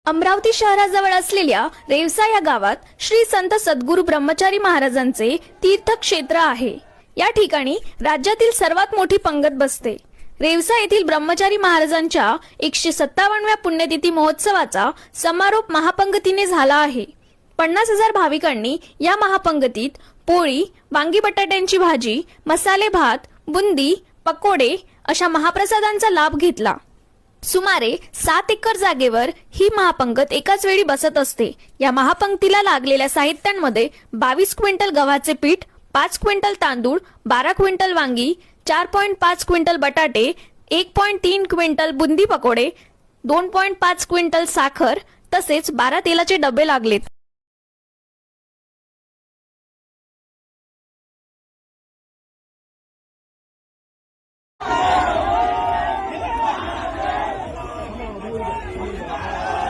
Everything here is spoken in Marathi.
अमरावती शहराजवळ असलेल्या रेवसा या गावात श्री संत सद्गुरू ब्रह्मचारी महाराजांचे तीर्थक्षेत्र आहे। या ठिकाणी राज्यातील सर्वात मोठी पंगत बसते। रेवसा येथील ब्रह्मचारी महाराजांच्या 157व्या पुण्यतिथी महोत्सवाचा समारोप महापंगतीने झाला आहे। 50,000 भाविकांनी या महापंगतीत पोळी, वांगी बटाट्यांची भाजी, मसाले भात, बुंदी, पकोडे अशा महाप्रसादांचा लाभ घेतला। सुमारे 7 एकर जागेवर ही महापंगत एकाच वेळी बसत असते। या महापंक्तीला लागलेल्या साहित्यांमध्ये 22 क्विंटल गव्हाचे पीठ, 5 क्विंटल तांदूळ, 12 क्विंटल वांगी, 4.5 क्विंटल बटाटे, 1.3 क्विंटल बुंदी पकोडे, 2.5 क्विंटल साखर तसेच 12 तेलाचे डबे लागलेत।